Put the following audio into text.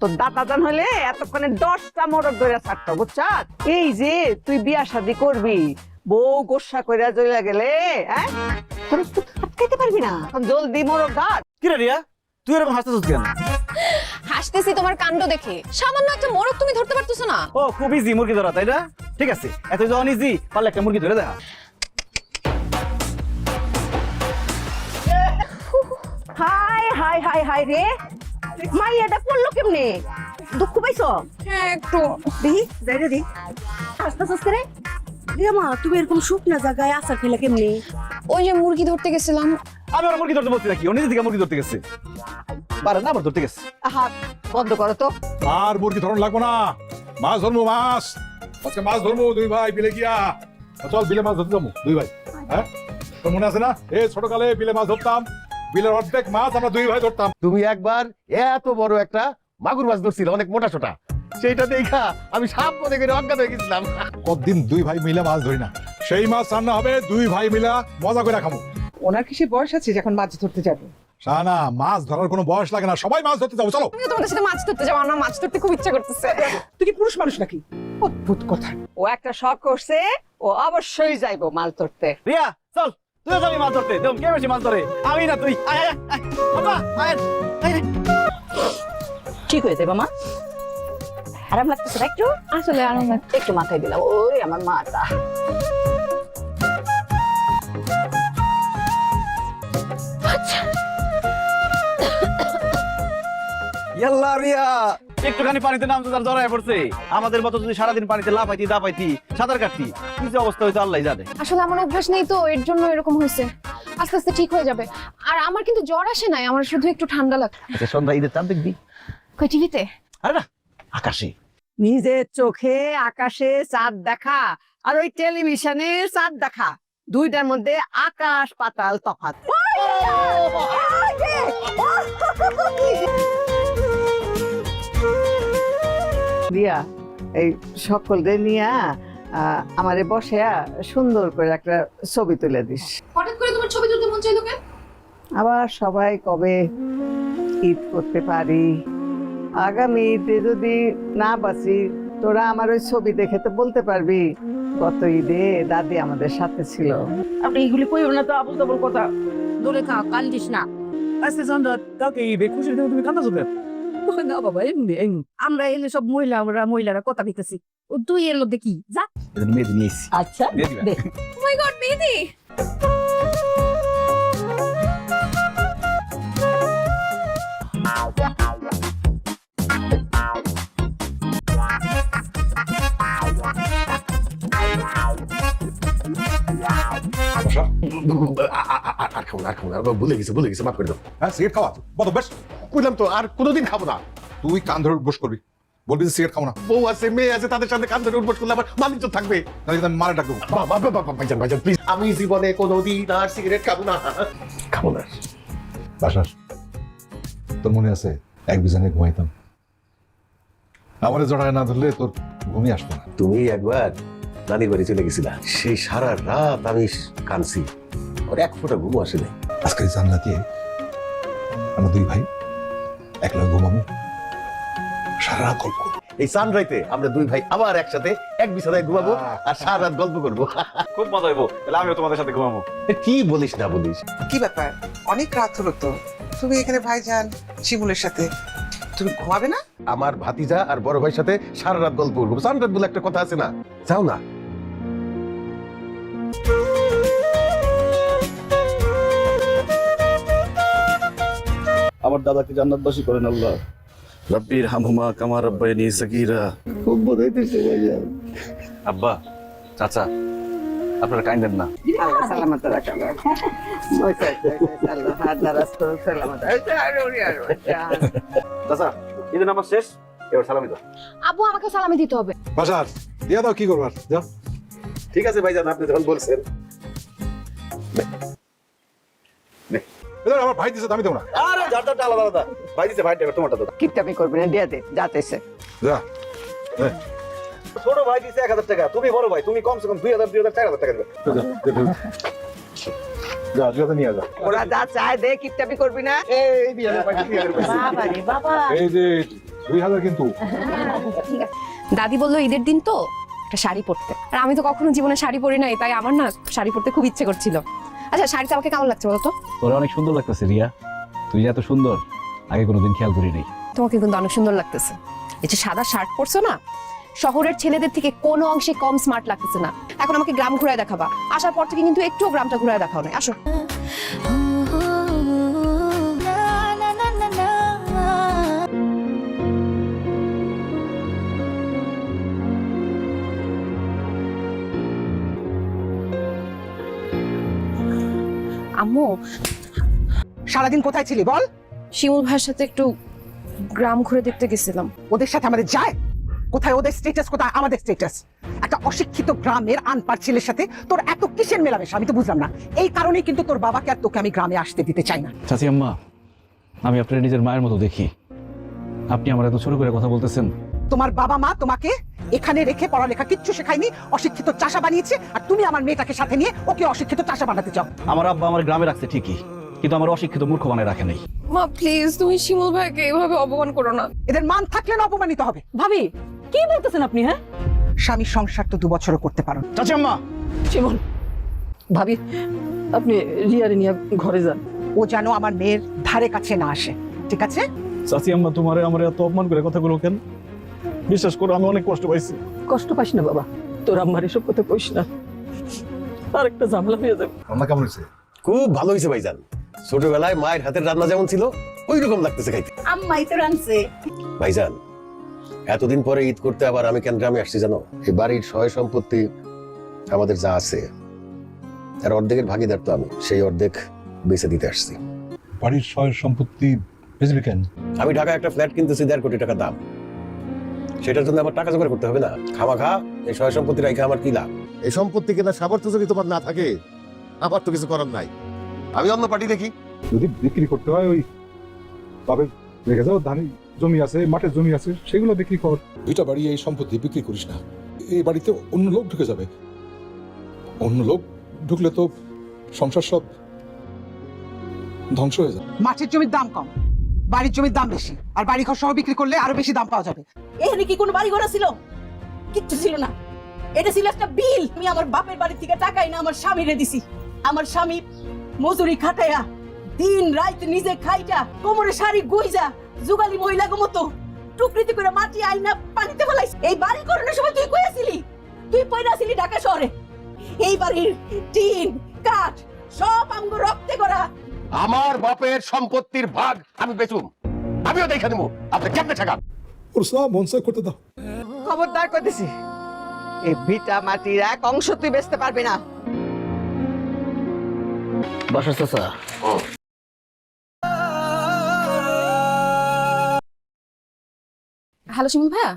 তোর দাদা জান হলে এতক্ষণে 10টা মোটর ধরে ছাড়তো, বুঝছ? এই যে তুই বিয়া শাদি করবি, বউ গোসা কইরা চলে গেলে তোর আটকাইতে পারবি না। এখন জলদি মোটর ধর। কি রে রিয়া, তুই এরকম হাসতেছিস কেন? হাসতেছি তোমার কাণ্ড দেখে। সামান্য একটা মোরগ তুমি ধরতে পারতেছো না? ও খুব ইজি মুরগি ধরা, তাই না? ঠিক আছে, এত যখন ইজি পারলে একটা মুরগি ধরে দেখা। হাই হাই হাই হাই রে, মাইয়াটা পড়লো কেমনে? দুঃখ পাইছো? হ্যাঁ একটু। দেখি যাই রে, আস্তে আস্তে রে। মা তুমি এরকম শুকনা জায়গায় আসার খেলে কেমনি? ওই যে মুরগি ধরতে গেছিলাম। আমি ওর মুরগি ধরতে বলছি নাকি? ও নিজে থেকে মুরগি ধরতে গেছে। পারে না আবার ধরতে গেছে। আহা বন্ধ করো তো। আর মুরগি ধরন লাগবো না, মাছ ধরবো, মাছ আজকে মাছ ধরবো দুই ভাই বিলে গিয়া। চল বিলে মাছ ধরতে যাবো দুই ভাই। হ্যাঁ তোর মনে আছে না, এই ছোটকালে বিলে মাছ ধরতাম, বিলের অর্ধেক মাছ আমরা দুই ভাই ধরতাম। তুমি একবার এত বড় একটা মাগুর মাছ ধরছিল, অনেক মোটা ছোটা, সেইটা দেখা আমি সাপ মনে করে অজ্ঞান হয়ে গেছিলাম। কতদিন দুই ভাই মিলে মাছ ধরি না, সেই মাছ রান্না হবে দুই ভাই মিলা মজা করে খাবো। ওনার কি সে বয়স আছে যখন মাছ ধরতে যাবে? শাহানা, মাছ ধরার কোনো বয়স লাগে না, সবাই মাছ ধরতে যাবো, চলো। আমিও তোমাদের সাথে মাছ ধরতে যাবো, আমার মাছ ধরতে খুব ইচ্ছা করতেছে। তুই কি পুরুষ মানুষ নাকি? অদ্ভুত কথা। ও একটা শখ করছে, ও অবশ্যই যাইবো মাছ ধরতে। রিয়া চল, তুই যাবি মাছ ধরতে। দেখুন কে বেশি মাছ ধরে, আমি না তুই। আয় আয় আয় বাবা, আয় আয়। ঠিক হয়ে যাবে মা। আরাম লাগতেছে না একটু? আসলে আর একটু মাথায় দিলাম, ওরে আমার মাথা। ইয়াল্লা রিয়া, একটুখানি পানিতে নামতে তার জড়ায় পড়ছে। আমাদের মতো যদি সারাদিন পানিতে লাফাইতি দাপাইতি সাঁতার কাটতি, কি যে অবস্থা হইতো আল্লাহ জানে। আসলে আমার অভ্যাস নেই তো, এর জন্য এরকম হয়েছে। আস্তে আস্তে ঠিক হয়ে যাবে। আর আমার কিন্তু জ্বর আসে নাই, আমার শুধু একটু ঠান্ডা লাগে। আচ্ছা সন্ধ্যা ঈদের চাঁদ দেখবি? কই টিভিতে? আরে না, আকাশে। নিজের চোখে আকাশে চাঁদ দেখা আর ওই টেলিভিশনে চাঁদ দেখা, দুইটার মধ্যে আকাশ পাতাল তফাৎ। দিয়া এই সকলদের নিয়া আমারে বসে সুন্দর করে একটা ছবি তুলে দিস। হঠাৎ করে তোমার ছবি তুলতে মন চাইলো কেন? আবার সবাই কবে ঈদ করতে পারি, আগামী ঈদে যদি না বাঁচি, তোরা আমার ওই ছবি দেখে তো বলতে পারবি গত ঈদে দাদি আমাদের সাথে ছিল। আপনি এগুলি কইও না তো, আবল তাবল কথা। দূরে থাক, কান্দিস না। আজকে সন্ধ্যা কালকে ঈদে, খুশির দিনে তুমি কান্দাছো কেন? না বাবা, এমনি আমরা এলে সব মহিলারা কথা বলতেছি। ও তুই এর মধ্যে কি যা এদিন মেয়েদি নিয়ে এসছি। আচ্ছা দে। ও মাই গড, মেহেদি! আর খাবো না, আর খাবো না, ভুলে গেছি মাফ করে দাও। হ্যাঁ সিগারেট খাওয়া বদ বেশ, বুঝলাম তো, আর কোনোদিন খাবো না। তুই কান ধরে বস করবি, বলবি যে সিগারেট খাবো না। বউ আছে, মেয়ে আছে, তাদের সাথে কান ধরে উঠবস করলে আবার মালিক তো থাকবে। তাহলে কিন্তু আমি মারা ডাকবো। ভাইজান প্লিজ, আমি জীবনে কোনোদিন আর সিগারেট খাবো না, খাবো না। বাসার তোর মনে আছে এক বিছানায় ঘুমাইতাম, আমার জড়ায় না ধরলে তোর ঘুমিয়ে আসতো না। তুমি একবার নানির বাড়ি চলে গেছিলা, সেই সারা রাত আমি কাঁদছি, ওর এক ফোঁটা ঘুমও আসে নাই। আজকে জান্নাতে আমরা দুই ভাই একলা ঘুমাবো, সারা রাত গল্প করবো। এই সানরাইতে আমরা দুই ভাই আবার একসাথে এক বিছানায় ঘুমাবো আর সারা রাত গল্প করবো। খুব মজা হইব, তাহলে আমিও তোমাদের সাথে ঘুমাবো। কি বলিস না বলিস, কি ব্যাপার, অনেক রাত হলো তো, তুমি এখানে ভাইজান শিমুলের সাথে, তুমি ঘুমাবে না? আমার ভাতিজা আর বড় ভাইয়ের সাথে সারা রাত গল্প করবো। সানরাত বলে একটা কথা আছে না, যাও না। আমার দাদাকে জান্নাতবাসী করেন আল্লাহ। রব্বির হামহুমা কামা রাব্বায়ানি সাগীরা। খুব বোঝাইতেছে ভাইজান। আব্বা, চাচা, আপনারা কাইন্দেন না। আল্লাহ সালামত রাখা। আল্লাহ হাজার সালামত। চাচা, ঈদের নামাজ শেষ, এবার সালামি দাও। আব্বু আমাকে সালামি দিতে হবে। বাসার দিয়ে দাও, কি করবার যাও। ঠিক আছে ভাইজান, আপনি যখন বলছেন। আমার ভাই দিছে, আমি দেবো না। আরে যারটা আলাদা আলাদা। ভাই দিছে, ভাই দেবে, তোমারটা দাও। কিপটামি করবি না, দিয়ে দে যাতেছে। যা ছোট ভাই দিছে 1000 টাকা, তুমি বড় ভাই, তুমি কমসে কম 2000 4000 টাকা দেবে। যা যা নিয়ে যা। ওরা যা চায় দে, কিপটাপি করবি না। এই দিয়ে দে, ভাই, দিয়ে দে। বাবা রে বাবা। এই যে 2000 কিন্তু। দাদি বললো ঈদের দিন তো একটা শাড়ি পরতে, আর আমি তো কখনো জীবনে শাড়ি পরি নাই, তাই আমার না শাড়ি পরতে খুব ইচ্ছে করছিল। আচ্ছা শাড়িটা আমাকে কেমন লাগছে বলো তো? তোরা অনেক সুন্দর লাগতেছে রিয়া, তুই যে এত সুন্দর আগে কোনোদিন খেয়াল করি নাই। তোমাকে কিন্তু অনেক সুন্দর লাগতেছে। এই যে সাদা শার্ট পরছো না, শহরের ছেলেদের থেকে কোনো অংশে কম স্মার্ট লাগতেছে না। এখন আমাকে গ্রাম ঘুরায় দেখাবা, আসার পর থেকে কিন্তু একটুও গ্রামটা ঘুরায় দেখাও না। আসো। আম্মু, সারাদিন কোথায় ছিলি বল? শিমুল ভাইয়ের সাথে একটু গ্রাম ঘুরে দেখতে গেছিলাম। ওদের সাথে আমাদের যায়? কোথায় ওদের স্ট্যাটাস, কোথায় আমাদের স্ট্যাটাস? একটা অশিক্ষিত গ্রামের আনপাড় ছেলের সাথে তোর এত কিসের মেলামেশা আমি তো বুঝলাম না। এই কারণেই কিন্তু তোর বাবাকে আর তোকে আমি গ্রামে আসতে দিতে চাই না। চাচি আম্মা, আমি আপনার নিজের মায়ের মতো দেখি, আপনি আমার এত ছোট করে কথা বলতেছেন। তোমার বাবা মা তোমাকে এখানে রেখে পড়ালেখা কিচ্ছু শেখায়নি, অশিক্ষিত চাষা বানিয়েছে, আর তুমি আমার মেয়েটাকে সাথে নিয়ে ওকে অশিক্ষিত চাষা বানাতে চাও। আমার আব্বা আমার গ্রামে রাখছে ঠিকই, কিন্তু আমার অশিক্ষিত মূর্খ বানায় রাখে নাই। মা প্লিজ, তুমি শিমুল ভাইকে এভাবে অপমান করো না। এদের মান থাকলে না অপমানিত হবে। ভাবি কি বলতেছেন আপনি? হ্যাঁ স্বামীর সংসার তো 2 বছরও করতে পারো। চাচি আম্মা, শিমুল, ভাবি আপনি রিয়ারে নিয়ে ঘরে যান। ও যেন আমার মেয়ের ধারে কাছে না আসে, ঠিক আছে? চাচি আম্মা, তোমারে আমার এত অপমান করে কথাগুলো কেন? বিশ্বাস করো আমি অনেক কষ্ট পাইছি। কষ্ট পাইস না বাবা, তোর আম্মার এসব কথা কইস না, আর একটা ঝামেলা হয়ে যাবে। রান্না কেমন হয়েছে? খুব ভালো হয়েছে ভাইজান। ছোটবেলায় মায়ের হাতের রান্না যেমন ছিল ওই রকম লাগতেছে খাইতে। আম্মাই তো রাঁধছে। ভাইজান, এতদিন পরে ঈদ করতে আবার আমি কেন গ্রামে আসছি জানো? এই বাড়ির সয় সম্পত্তি আমাদের যা আছে তার অর্ধেকের ভাগিদার তো আমি, সেই অর্ধেক বেচে দিতে আসছি। বাড়ির সয় সম্পত্তি বেচবি কেন? আমি ঢাকায় একটা ফ্ল্যাট কিনতেছি 1.5 কোটি টাকা দাম, সেটার জন্য আমার টাকা জোগাড় করতে হবে না? খামাখা এই সয় সম্পত্তি রাখা আমার কি লাভ? এই সম্পত্তি কেনার সামর্থ্য যদি তোমার না থাকে, আমার তো কিছু করার নাই। আমি অন্য পার্টি দেখি। যদি বিক্রি করতে হয় ওই তবে রেখে যাও, ধানি জমি আছে, মাঠের জমি আছে, সেগুলো বিক্রি কর। দুইটা বাড়ি এই সম্পত্তি বিক্রি করিস না, এই বাড়িতে অন্য লোক ঢুকে যাবে। অন্য লোক ঢুকলে তো সংসার সব ধ্বংস হয়ে যাবে। মাঠের জমির দাম কম, বাড়ির জমির দাম বেশি, আর বাড়ি ঘর সহ বিক্রি করলে আরো বেশি দাম পাওয়া যাবে। এখানে কি কোনো বাড়ি ঘর ছিল? কিচ্ছু ছিল না, এটা ছিল একটা বিল। আমি আমার বাপের বাড়ি থেকে টাকাই না আমার স্বামীরে দিছি। আমার স্বামী মজুরি খাটাইয়া দিন রাত নিজে খাইটা কোমরে শাড়ি গইজা জুগালি মহিলার মতো টুকরিতে করে মাটি আইনা পানিতে ফেলাইছে। এই বাড়ি করানোর সময় তুই কই আছিলি? তুই পয়রা ছিলি ঢাকা শহরে। এই বাড়ির টিন কাঠ সব আমগো রক্তে করা। আমার বাপের সম্পত্তির ভাগ আমি বেচুম, আমিও দেখে নেবো। আপনি কেমনে ঠেকান? ওর সব মনসা করতে দাও। খবরদার করতেছি, এই ভিটা মাটির এক অংশ তুই বেচতে পারবি না। বাসার চাচা, হ্যালো শিমুল ভাইয়া,